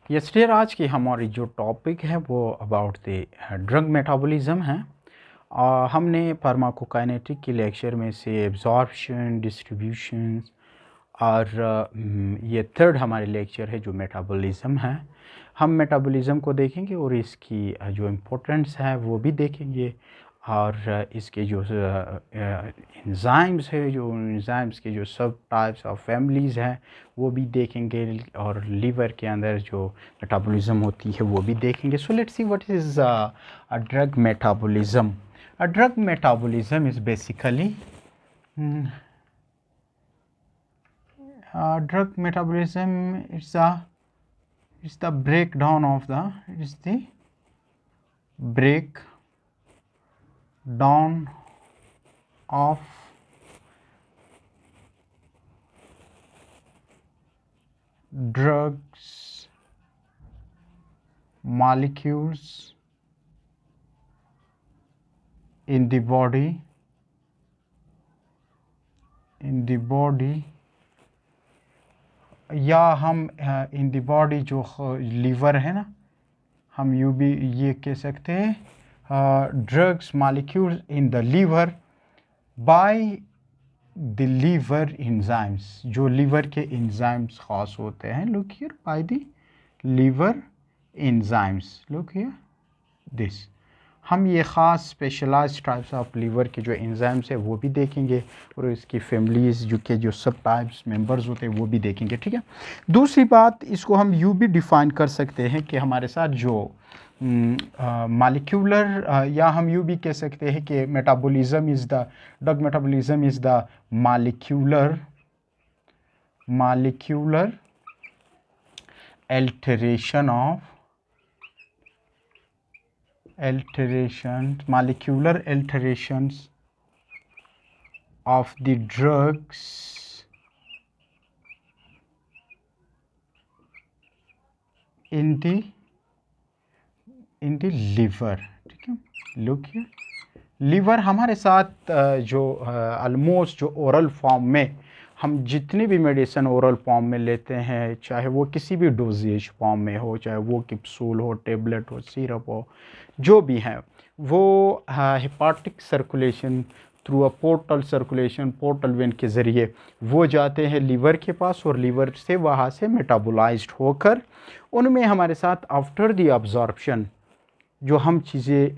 Yesterday आज की हमारी जो टॉपिक है वो अबाउट द ड्रग मेटाबॉलिज्म है। हमने फार्माकोकाइनेटिक के लेक्चर में से एब्जॉर्प्शन, डिस्ट्रीब्यूशन और ये थर्ड हमारे लेक्चर है जो मेटाबॉलिज्म है। हम मेटाबॉलिज्म को देखेंगे और इसकी जो इम्पोर्टेंस है वो भी देखेंगे, और इसके जो एंजाइम्स है, जो एंजाइम्स के जो सब टाइप्स ऑफ फैमिलीज़ हैं वो भी देखेंगे, और लीवर के अंदर जो मेटाबॉलिज्म होती है वो भी देखेंगे। So let's see what is a drug metabolism. A drug metabolism is basically drug metabolism is the breakdown of the breakdown of drugs molecules in the body या हम इन द बॉडी जो liver है ना, हम यूँ भी ये कह सकते हैं drugs molecules in the liver by the liver enzymes, जो लीवर के एंजाइम्स खास होते हैं। Look here, by the liver enzymes, look here this. हम ये ख़ास स्पेशलाइज्ड टाइप्स ऑफ लीवर के जो एंजाइम्स है वो भी देखेंगे, और इसकी फैमिलीज़ जो सब टाइप्स मेंबर्स होते हैं वो भी देखेंगे, ठीक है। दूसरी बात, इसको हम यूँ भी डिफ़ाइन कर सकते हैं कि हमारे साथ जो मालिक्यूलर या हम यूँ भी कह सकते हैं कि metabolism is the drug metabolism is the molecular alteration of molecular alterations of the drugs in the liver, ठीक है। लुक हियर, लीवर हमारे साथ जो ऑलमोस्ट जो ओरल फॉर्म में हम जितनी भी मेडिसिन ओरल फॉर्म में लेते हैं, चाहे वो किसी भी डोजेज फॉर्म में हो, चाहे वो कैप्सूल हो, टेबलेट हो, सिरप हो, जो भी है वो hepatic circulation through a portal circulation, portal vein के ज़रिए वो जाते हैं लीवर के पास, और लीवर से वहाँ से मेटाबोलाइज्ड होकर उनमें हमारे साथ आफ्टर द अब्जॉर्प्शन जो हम चीज़ें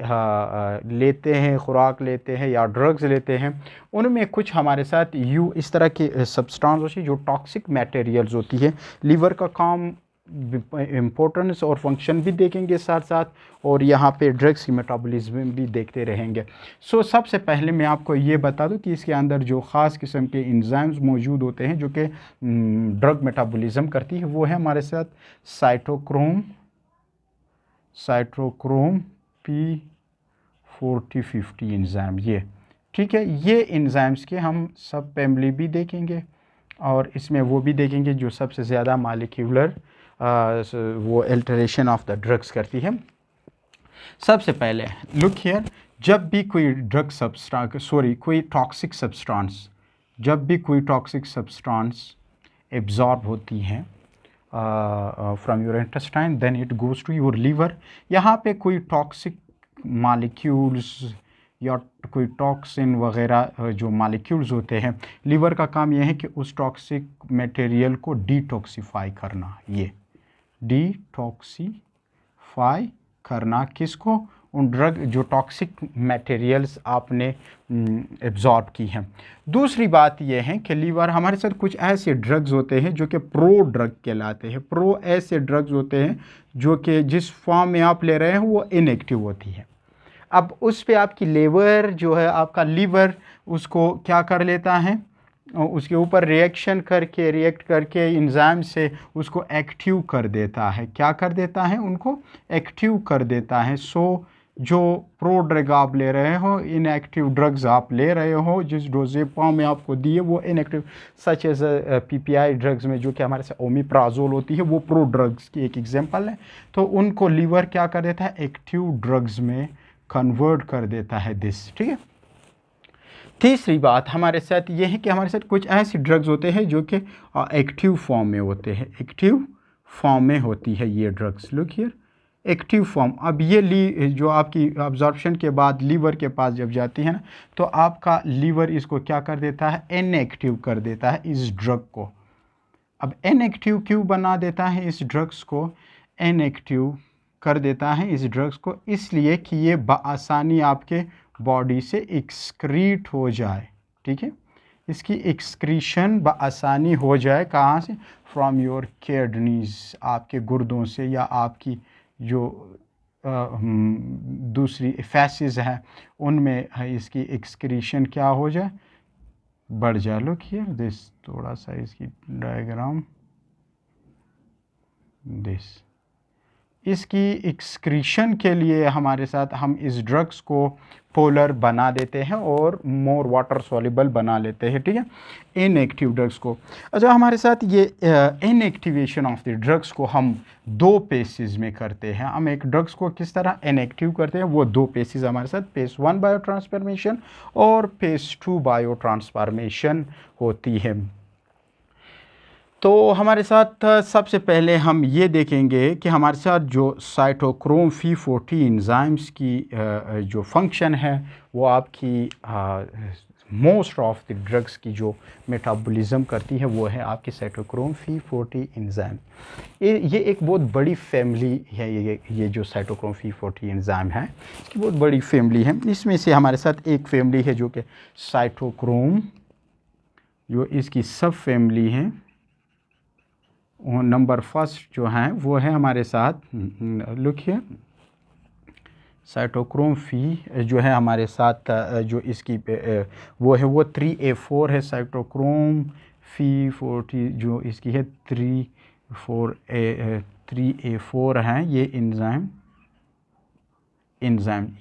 लेते हैं, खुराक लेते हैं या ड्रग्स लेते हैं, उनमें कुछ हमारे साथ इस तरह के सब्सटेंस होती है जो टॉक्सिक मटेरियल्स होती है। लीवर का काम, इम्पोर्टेंस और फंक्शन भी देखेंगे साथ साथ, और यहाँ पे ड्रग्स की मेटाबॉलिज्म भी देखते रहेंगे। सो सबसे पहले मैं आपको ये बता दूँ कि इसके अंदर जो ख़ास किस्म के एंजाइम्स मौजूद होते हैं जो कि ड्रग मेटाबॉलिज्म करती है, वो है हमारे साथ साइटोक्रोम P4050 एंजाइम, ये ठीक है। ये एंजाइम्स के हम सब फैमिली भी देखेंगे, और इसमें वो भी देखेंगे जो सबसे ज़्यादा मालिक्यूलर वो अल्टरेशन ऑफ द ड्रग्स करती है। सबसे पहले लुक हियर, जब भी कोई ड्रग कोई टॉक्सिक सब्सटेंस, जब भी कोई टॉक्सिक सब्सटेंस एब्जॉर्ब होती है from your intestine, then it goes to your liver. यहाँ पे कोई टॉक्सिक मालिक्यूल्स या कोई टॉक्सिन वगैरह जो मालिक्यूल्स होते हैं, लीवर का काम यह है कि उस टॉक्सिक मटेरियल को डिटॉक्सिफाई करना। ये डिटॉक्सिफाई करना किसको? उन ड्रग जो टॉक्सिक मटेरियल्स आपने एब्जॉर्ब की हैं। दूसरी बात यह है कि लीवर हमारे साथ कुछ ऐसे ड्रग्स होते हैं जो कि प्रो ड्रग कहलाते हैं। प्रो ऐसे ड्रग्स होते हैं जो कि जिस फॉर्म में आप ले रहे हैं वो इनएक्टिव होती है। अब उस पे आपकी लीवर जो है, आपका लीवर उसको क्या कर लेता है, उसके ऊपर रिएक्ट करके एंजाइम से उसको एक्टिव कर देता है। क्या कर देता है? उनको एक्टिव कर देता है। सो जो प्रो ड्रग आप ले रहे हो, इनएक्टिव ड्रग्स आप ले रहे हो, जिस डोजेज फॉर्म में आपको दिए वो inactive, such as PPI drugs में जो कि हमारे से ओमिप्राजोल होती है, वो प्रो ड्रग्स की एक एग्जांपल है। तो उनको लीवर क्या कर देता है? एक्टिव ड्रग्स में कन्वर्ट कर देता है दिस, ठीक है। तीसरी बात हमारे साथ ये है कि हमारे साथ कुछ ऐसे ड्रग्स होते हैं जो कि एक्टिव फॉर्म में होते हैं, एक्टिव फॉर्म में होती है ये drugs. Look here, active form. अब ये जो आपकी अब्जॉर्प्शन के बाद लीवर के पास जब जाती है ना, तो आपका लीवर इसको क्या कर देता है, इनएक्टिव कर देता है इस ड्रग को। अब इनएक्टिव क्यों बना देता है इस ड्रग्स को, इनएक्टिव कर देता है इस ड्रग्स को इसलिए कि ये बआसानी आपके बॉडी से एक्सक्रीट हो जाए। ठीक है, इसकी एक्सक्रीशन बआसानी हो जाए, कहाँ से, फ्रॉम योर किडनीज, आपके गुर्दों से, या आपकी जो दूसरी फैसेस हैं उनमें इसकी एक्सक्रीशन क्या हो जाए, बढ़ जाए। लुक हियर दिस, थोड़ा सा इसकी डायग्राम, दिस, इसकी एक्सक्रीशन के लिए हमारे साथ हम इस ड्रग्स को पोलर बना देते हैं और मोर वाटर सॉल्युबल बना लेते हैं। ठीक है, इनएक्टिव ड्रग्स को। अच्छा, हमारे साथ ये इनएक्टिवेशन ऑफ द ड्रग्स को हम दो पेसेस में करते हैं। हम एक ड्रग्स को किस तरह इनएक्टिव करते हैं, वो दो पेसेस हमारे साथ, फेज 1 बायो ट्रांसफॉर्मेशन और फेज 2 बायो ट्रांसफॉर्मेशन होती है। तो हमारे साथ सबसे पहले हम ये देखेंगे कि हमारे साथ जो साइटोक्रोम P40 एंजाइम्स की जो फंक्शन है वो आपकी मोस्ट ऑफ द ड्रग्स की जो मेटाबॉलिज्म करती है वो है आपकी साइटोक्रोम P40 एंजाइम। ये एक बहुत बड़ी फैमिली है, ये जो साइटोक्रोम P40 एंजाइम है इसकी बहुत बड़ी फैमिली है। इसमें से हमारे साथ एक फैमिली है जो कि साइटोक्रोम, जो इसकी सब फैमिली है, नंबर फर्स्ट जो है वो है हमारे साथ, लिखिए, साइटोक्रोम फी जो है हमारे साथ जो इसकी वो है वो 3A4 है। साइटोक्रोम P40 जो इसकी है 3A4 है ये एंजाइम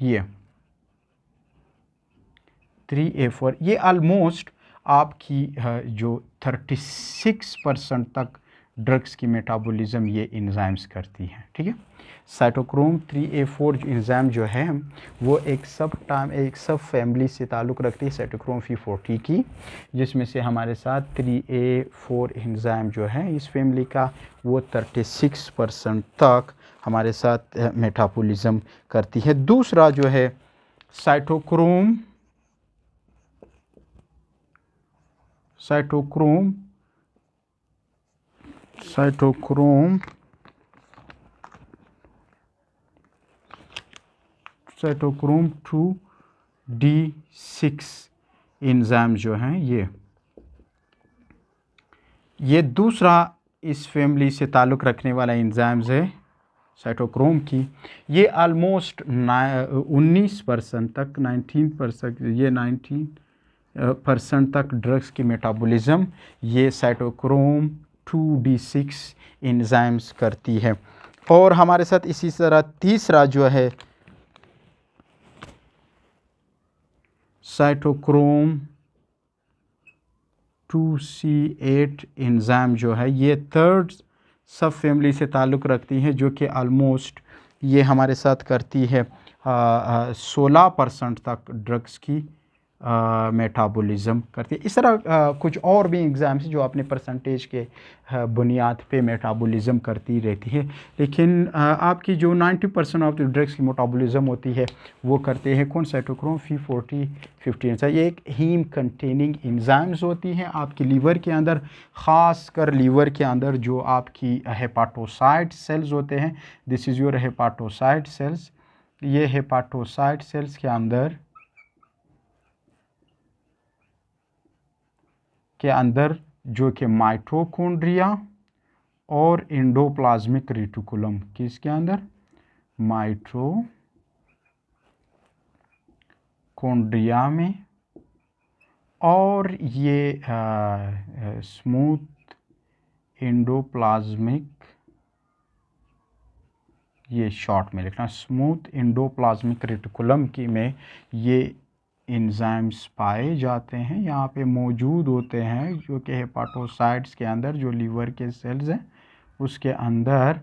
ये 3A4 ये ऑलमोस्ट आपकी जो 36% तक ड्रग्स की मेटाबॉलिज्म ये एंजाइम्स करती हैं। ठीक है, साइटोक्रोम 3A4 एंजाइम जो है वो एक सब फैमिली से ताल्लुक़ रखती है साइटोक्रोम P40 की, जिसमें से हमारे साथ 3A4 एंजाइम जो है इस फैमिली का वो 36% तक हमारे साथ मेटाबॉलिज्म करती है। दूसरा जो है साइटोक्रोम साइटोक्रोम 2D6 एंजाइम जो हैं ये दूसरा इस फैमिली से ताल्लुक़ रखने वाला एंजाइम्स है साइटोक्रोम की। ये ऑलमोस्ट 19% तक 19% ये 19% तक ड्रग्स की मेटाबॉलिज्म ये साइटोक्रोम 2D6 एंजाइम्स करती है। और हमारे साथ इसी तरह तीसरा जो है साइटोक्रोम 2C8 एंजाइम जो है ये थर्ड सब फैमिली से ताल्लुक़ रखती है, जो कि ऑलमोस्ट ये हमारे साथ करती है 16% तक ड्रग्स की मेटाबॉलिज्म करती है। इस तरह कुछ और भी एग्ज़ाम्स जो अपने परसेंटेज के बुनियाद पे मेटाबॉलिज्म करती रहती है, लेकिन आपकी जो 90% ऑफ द ड्रग्स की मेटाबॉलिज्म होती है वो करते हैं कौन, साइटोक्रोम P40 15। ये एक हीम कंटेनिंग एंजाइम्स होती हैं आपकी लीवर के अंदर, ख़ास कर लीवर के अंदर जो आपकी हेपाटोसाइट सेल्स होते हैं, दिस इज़ योर हेपाटोसाइट सेल्स। ये हेपाटोसाइट सेल्स के अंदर जो कि माइटोकॉन्ड्रिया और एंडोप्लाज्मिक रेटिकुलम, किसके अंदर, माइटोकॉन्ड्रिया में, और ये स्मूथ एंडोप्लाज्मिक, ये शॉर्ट में लिखना, स्मूथ एंडोप्लाज्मिक रेटिकुलम की में ये एंजाइम्स पाए जाते हैं, यहाँ पे मौजूद होते हैं, जो कि हेपाटोसाइट्स के अंदर जो लीवर के सेल्स हैं उसके अंदर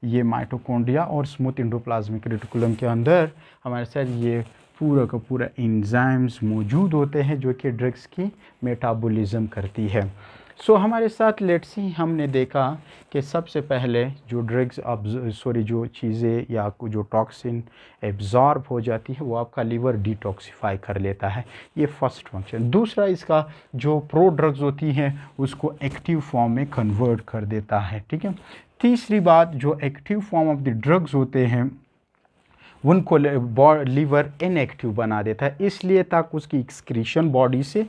ये माइटोकॉन्ड्रिया और स्मूथ एंडोप्लाज्मिक रेटिकुलम के अंदर हमारे साथ ये पूरा का पूरा एंजाइम्स मौजूद होते हैं जो कि ड्रग्स की मेटाबॉलिज्म करती है। सो हमारे साथ लेट्स सी हमने देखा कि सबसे पहले जो ड्रग्स जो चीज़ें या जो टॉक्सिन एब्जॉर्ब हो जाती है वो आपका लीवर डिटॉक्सिफाई कर लेता है, ये फर्स्ट फंक्शन। दूसरा, इसका जो प्रो ड्रग्स होती हैं उसको एक्टिव फॉर्म में कन्वर्ट कर देता है, ठीक है। तीसरी बात, जो active form of the drugs होते हैं उनको लीवर इनएक्टिव बना देता है, इसलिए ताकि उसकी एक्सक्रीशन बॉडी से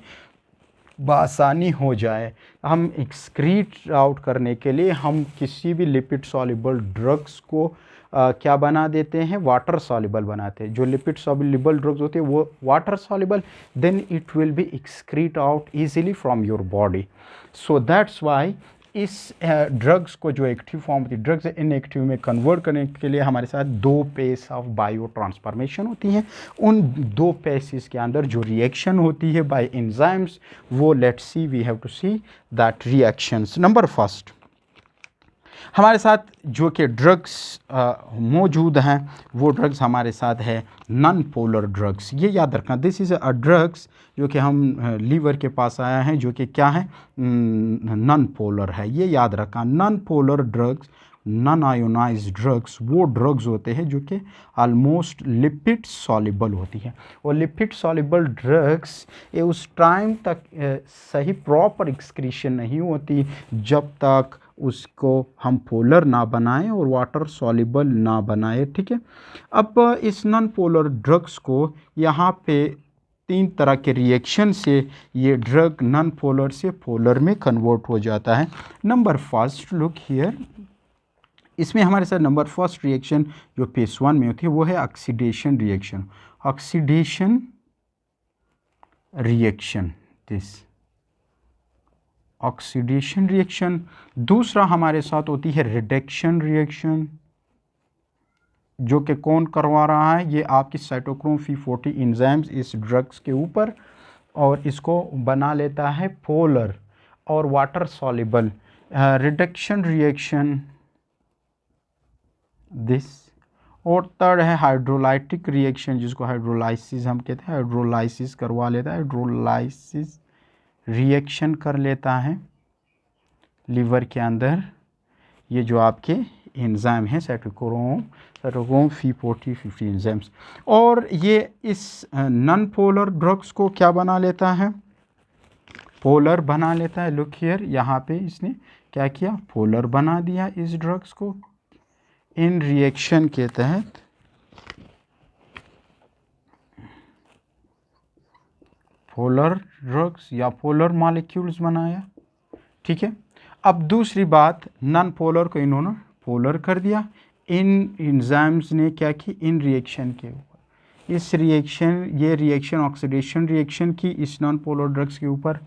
बआसानी हो जाए। हम एक्सक्रीट आउट करने के लिए हम किसी भी लिपिड सॉल्युबल ड्रग्स को क्या बना देते हैं, वाटर सॉल्युबल बनाते हैं। जो लिपिड सॉल्युबल ड्रग्स होते हैं वो water soluble, then it will be excrete out easily from your body. So that's why इस ड्रग्स को, जो एक्टिव फॉर्म की ड्रग्स है, इनएक्टिव में कन्वर्ट करने के लिए हमारे साथ दो पेस ऑफ बायो ट्रांसफॉर्मेशन होती हैं। उन दो पेसिस के अंदर जो रिएक्शन होती है बाय एंजाइम्स, वो let's see, we have to see that reactions. Number first, हमारे साथ जो कि ड्रग्स मौजूद हैं वो ड्रग्स हमारे साथ है नॉन पोलर ड्रग्स। ये याद रखना, दिस इज़ अ ड्रग्स जो कि हम लीवर के पास आया है, जो कि क्या है, नॉन पोलर है। ये याद रखना, non polar drugs, non ionised drugs वो ड्रग्स होते हैं जो कि ऑलमोस्ट लिपिड सॉल्युबल होती है। और लिपिड सॉल्युबल ड्रग्स ये उस टाइम तक सही प्रॉपर एक्सक्रीशन नहीं होती जब तक उसको हम पोलर ना बनाएं और वाटर सॉल्युबल ना बनाएं, ठीक है। अब इस नॉन पोलर ड्रग्स को यहाँ पे तीन तरह के रिएक्शन से ये ड्रग नॉन पोलर से पोलर में कन्वर्ट हो जाता है। नंबर फर्स्ट, लुक हियर, इसमें हमारे साथ नंबर फर्स्ट रिएक्शन जो फेस 1 में होती है वो है oxidation reaction. Oxidation reaction, this oxidation reaction. दूसरा हमारे साथ होती है रिडक्शन रिएक्शन, जो कि कौन करवा रहा है, ये आपकी साइटोक्रोम P40 एंजाइम्स इस ड्रग्स के ऊपर, और इसको बना लेता है पोलर और water soluble. Reduction reaction, this. और थर्ड है हाइड्रोलाइटिक रिएक्शन, जिसको हाइड्रोलाइसिस हम कहते हैं, हाइड्रोलाइसिस करवा लेता है, हाइड्रोलाइसिस रिएक्शन कर लेता है लीवर के अंदर। ये जो आपके एंजाइम है साइटोक्रोम P40 एंजाइम्स, और ये इस नॉन पोलर ड्रग्स को क्या बना लेता है, पोलर बना लेता है। लुक हियर, यहाँ पे इसने क्या किया, पोलर बना दिया इस ड्रग्स को। इन रिएक्शन के तहत पोलर ड्रग्स या पोलर मॉलिक्यूल्स बनाया, ठीक है। अब दूसरी बात, नॉन पोलर को इन्होंने पोलर कर दिया। इन एंजाइम्स ने क्या की, इन रिएक्शन के ऊपर, इस रिएक्शन, ये रिएक्शन ऑक्सीडेशन रिएक्शन की इस नॉन पोलर ड्रग्स के ऊपर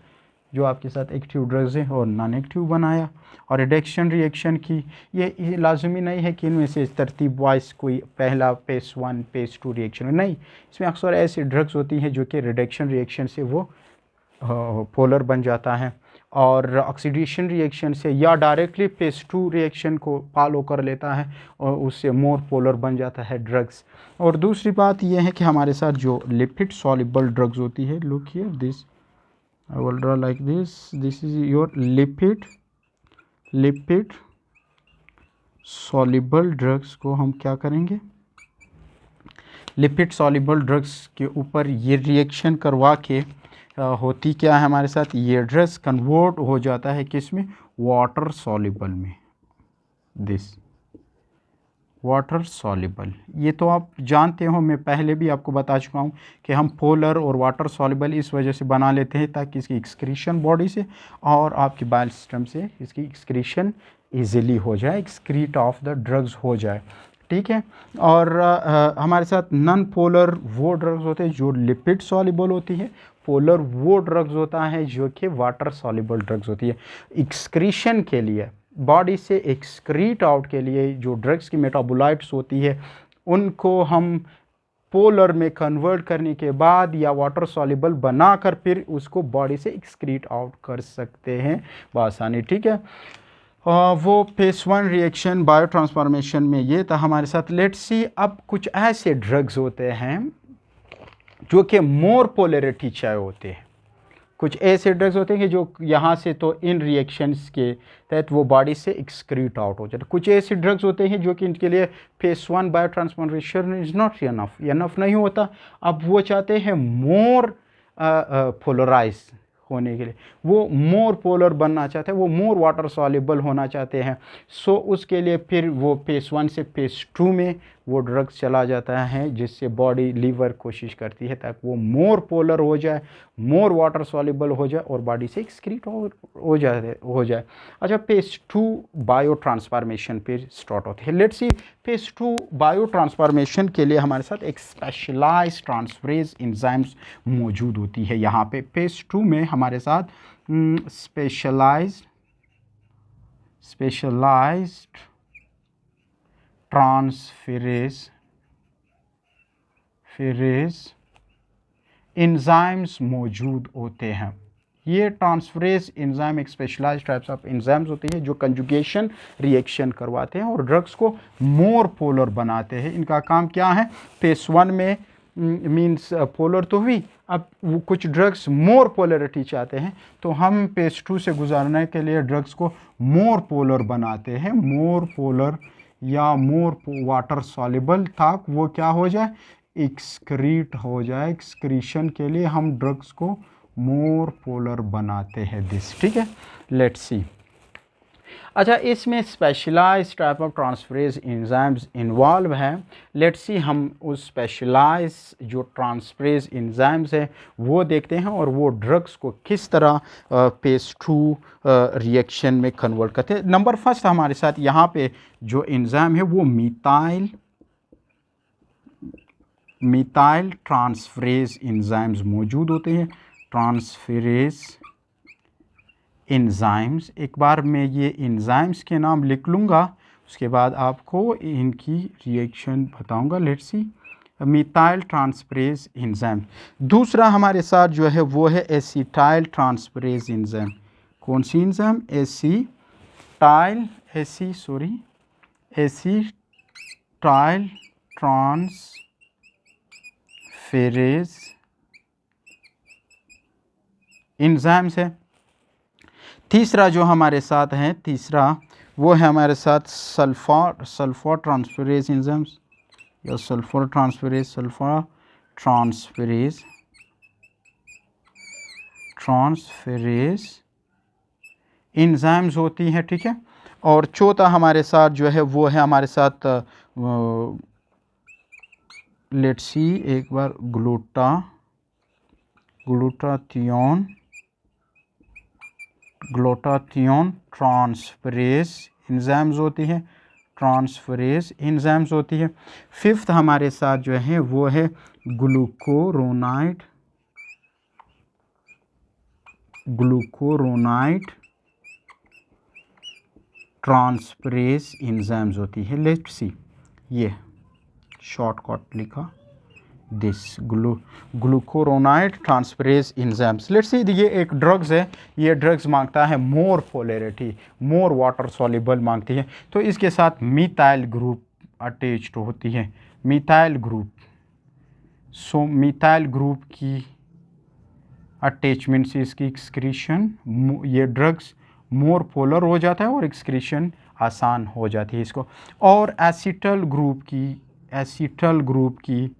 जो आपके साथ एक्टिव ड्रग्स है और नॉन एक्टिव बनाया। और रिडक्शन रिएक्शन की, ये लाजमी नहीं है कि इनमें से तरतीब वाइज कोई पहला फेस 1 फेस 2 रिएक्शन नहीं, इसमें अक्सर ऐसी ड्रग्स होती हैं जो कि रिडक्शन रिएक्शन से वो पोलर बन जाता है, और ऑक्सीडेशन रिएक्शन से या डायरेक्टली फेस 2 रिएक्शन को फॉलो कर लेता है और उससे मोर पोलर बन जाता है ड्रग्स। और दूसरी बात यह है कि हमारे साथ जो लिपिड सॉल्युबल ड्रग्स होती है, look here, this I will draw like this. This is your lipid soluble drugs को हम क्या करेंगे, लिपिड सॉल्युबल ड्रग्स के ऊपर ये रिएक्शन करवा के होती क्या है हमारे साथ, ये ड्रग्स कन्वर्ट हो जाता है किस में, वाटर सॉल्युबल में। दिस वाटर सॉल्युबल, ये तो आप जानते हो, मैं पहले भी आपको बता चुका हूँ कि हम पोलर और वाटर सॉल्युबल इस वजह से बना लेते हैं ताकि इसकी एक्सक्रीशन बॉडी से और आपकी बाइल सिस्टम से इसकी एक्सक्रीशन इजीली हो जाए, एक्सक्रीट ऑफ द ड्रग्स हो जाए, ठीक है। और हमारे साथ नॉन पोलर वो ड्रग्स होते हैं जो लिपिड सॉल्युबल होती है, पोलर वो ड्रग्स होता है जो कि वाटर सॉल्युबल ड्रग्स होती है। एक्सक्रीशन के लिए, बॉडी से एक्सक्रीट आउट के लिए जो ड्रग्स की मेटाबोलाइट्स होती है उनको हम पोलर में कन्वर्ट करने के बाद या वाटर सॉल्युबल बनाकर फिर उसको बॉडी से एक्सक्रीट आउट कर सकते हैं बआसानी, ठीक है। वो फेस 1 रिएक्शन बायो ट्रांसफॉर्मेशन में ये था हमारे साथ। लेट्स सी, अब कुछ ऐसे ड्रग्स होते हैं जो कि मोर पोलरिटी चाहे होते हैं। कुछ ऐसे ड्रग्स होते हैं कि जो यहाँ से तो इन रिएक्शंस के तहत वो बॉडी से एक्सक्रीट आउट हो जाते हैं। कुछ ऐसे ड्रग्स होते हैं जो कि इनके लिए face 1 biotransformation is not enough नहीं होता। अब वो चाहते हैं मोर पोलराइज होने के लिए, वो मोर पोलर बनना चाहते हैं, वो मोर वाटर सॉल्युबल होना चाहते हैं। सो उसके लिए फिर वो फेस 1 से फेस 2 में वो ड्रग्स चला जाता है, जिससे बॉडी लीवर कोशिश करती है ताकि वो मोर पोलर हो जाए, मोर वाटर सॉल्युबल हो जाए और बॉडी से एक्सक्रीट हो जाए। अच्छा, फेस 2 बायो ट्रांसफॉर्मेशन फिर स्टार्ट होती है। Let's see, face 2 bio transformation के लिए हमारे साथ एक स्पेशलाइज्ड ट्रांसफरेज एंजाइम्स मौजूद होती है। यहाँ पे फेस 2 में हमारे साथ स्पेशलाइज्ड ट्रांसफरेज एंजाइम्स मौजूद होते हैं। ये ट्रांसफरेज एंजाइम एक स्पेशलाइज्ड टाइप्स ऑफ एंजाइम्स होते हैं जो कंजुगेशन रिएक्शन करवाते हैं और ड्रग्स को मोर पोलर बनाते हैं। इनका काम क्या है? फेस 1 में मींस पोलर तो हुई, अब वो कुछ ड्रग्स मोर पोलरिटी चाहते हैं, तो हम फेस 2 से गुजारने के लिए ड्रग्स को मोर पोलर बनाते हैं, मोर पोलर या मोर वाटर सॉल्युबल, ताकि वो क्या हो जाए, एक्सक्रीट हो जाए। एक्सक्रीशन के लिए हम ड्रग्स को मोर पोलर बनाते हैं दिस, ठीक है। लेट्स सी, अच्छा इसमें specialised type of transferase enzymes involve हैं। लेट्स सी, हम उस स्पेशलाइज जो ट्रांसफरेज एंजाइम्स है वो देखते हैं और वो ड्रग्स को किस तरह फेस 2 रिएक्शन में कन्वर्ट करते हैं। नंबर फर्स्ट हमारे साथ यहाँ पे जो एंजाइम है वो मिथाइल ट्रांसफरेज एंजाइम्स मौजूद होते हैं। ट्रांसफरेज एंजाइम्स, एक बार मैं ये एंजाइम्स के नाम लिख लूँगा, उसके बाद आपको इनकी रिएक्शन बताऊँगा। Let's see, methyl transferase enzyme. दूसरा हमारे साथ जो है वो है एसिटाइल ट्रांसफरेज एंजाइम। कौन सी एंजाइम? एसिटाइल ट्रांसफरेज एंजाइम्स है। तीसरा जो हमारे साथ है, तीसरा वो है हमारे साथ सल्फर ट्रांसफरेज एंजाइम्स या सल्फर ट्रांसफरेज एंजाइम्स होती हैं, ठीक है। और चौथा हमारे साथ जो है वो है हमारे साथ लेट्स सी, एक बार ग्लूटाथियोन ट्रांसफरेज एंजाइम्स होती है, ट्रांसफरेज एंजाइम्स होती है। फिफ्थ हमारे साथ जो है वो है ग्लूकोरोनाइड ट्रांसफरेज एंजाइम्स होती है। लेट्स सी, ये शॉर्टकट लिखा this glucuronide transferase enzymes. Let's see, ये एक ड्रग्स है, ये ड्रग्स मांगता है more polarity, more water soluble मांगती है, तो इसके साथ मिथाइल ग्रुप अटैच्ड होती है। मिथाइल ग्रुप की अटैचमेंट से इसकी एक्सक्रीशन, ये ड्रग्स मोर पोलर हो जाता है और एक्सक्रीशन आसान हो जाती है इसको। और एसिटाइल ग्रुप की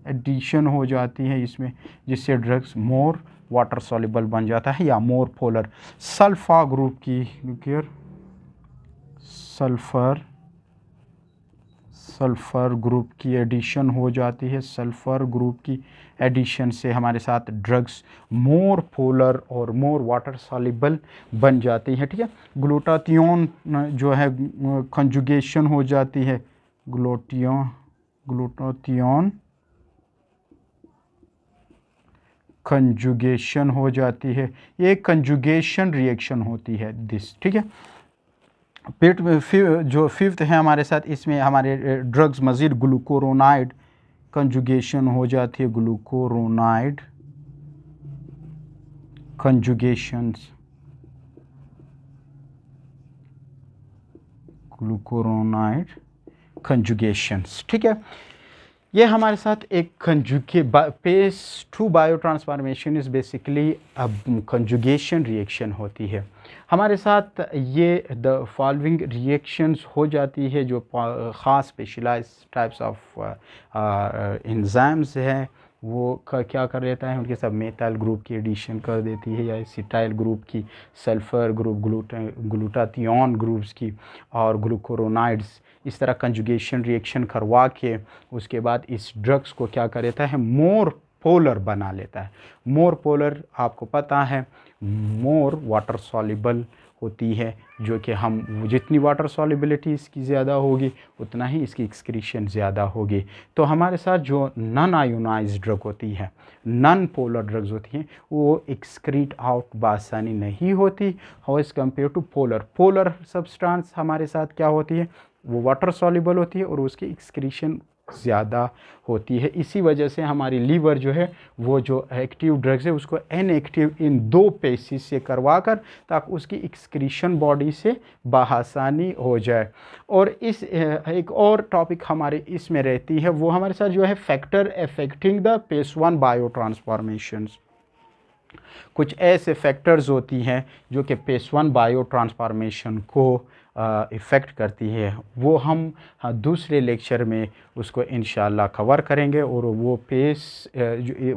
एडिशन हो जाती है इसमें, जिससे ड्रग्स मोर वाटर सॉल्युबल बन जाता है या मोर पोलर। सल्फर ग्रुप की एडिशन हो जाती है। सल्फर ग्रुप की एडिशन से हमारे साथ ड्रग्स मोर पोलर और मोर वाटर सॉल्युबल बन जाती है, ठीक है। ग्लूटाथियोन जो है कंजुगेशन हो जाती है, ग्लूटाथियोन कंजुगेशन हो जाती है, ये कंजुगेशन रिएक्शन होती है दिस, ठीक है। पेट में जो फिफ्थ है हमारे साथ, इसमें हमारे ड्रग्स मज़ीद ग्लूकोरोनाइड कंजुगेशन हो जाती है, ग्लूकोरोनाइड कंजुगेशंस, ठीक है। ये हमारे साथ एक phase two biotransformation is basically अब कंजुगेशन रिएक्शन होती है। हमारे साथ ये द फॉलोइंग रिएक्शंस हो जाती है जो ख़ास स्पेशलाइज टाइप्स ऑफ एंजाइम्स हैं वो क्या कर लेता है, उनके सब मेटाइल ग्रुप की एडिशन कर देती है, या एसिटाइल ग्रुप की, सल्फ़र ग्रुप, ग्लूटाथियोन ग्रुप्स की, और ग्लूकोरोनाइड्स, इस तरह कंजुगेशन रिएक्शन करवा के उसके बाद इस ड्रग्स को क्या कर देता है, मोर पोलर बना लेता है। मोर पोलर आपको पता है मोर वाटर सॉल्युबल होती है, जो कि हम जितनी वाटर सॉल्युबिलिटी इसकी ज़्यादा होगी उतना ही इसकी एक्सक्रीशन ज़्यादा होगी। तो हमारे साथ जो नॉन आयोनाइज्ड ड्रग होती है, नॉन पोलर ड्रग्स होती हैं, वो एक्सक्रीट आउट बासानी नहीं होती how as compare to polar. Polar substance हमारे साथ क्या होती है, वो वाटर सॉल्युबल होती है और उसकी एक्सक्रीशन ज़्यादा होती है। इसी वजह से हमारी लीवर जो है वो जो एक्टिव ड्रग्स है उसको इनएक्टिव इन 2 पेसिस से करवा कर ताकि उसकी एक्सक्रीशन बॉडी से बआसानी हो जाए। और इस एक और टॉपिक हमारे इसमें रहती है, वो हमारे साथ जो है factor affecting the pace 1 biotransformations. कुछ ऐसे फैक्टर्स होती हैं जो कि पेस 1 बायो ट्रांसफॉर्मेशन को इफ़ेक्ट करती है, वो हम दूसरे लेक्चर में उसको इंशाल्लाह कवर करेंगे और वो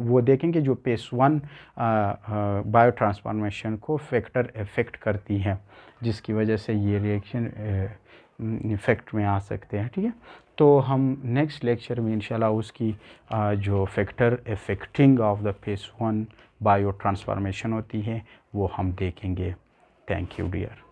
वो देखेंगे जो पेस 1 बायो ट्रांसफॉर्मेशन को फैक्टर इफ़ेक्ट करती हैं, जिसकी वजह से ये रिएक्शन इफ़ेक्ट में आ सकते हैं। ठीक है, तो हम नेक्स्ट लेक्चर में इंशाल्लाह उसकी जो factor affecting of the pace 1 biotransformation होती है वो हम देखेंगे। Thank you dear.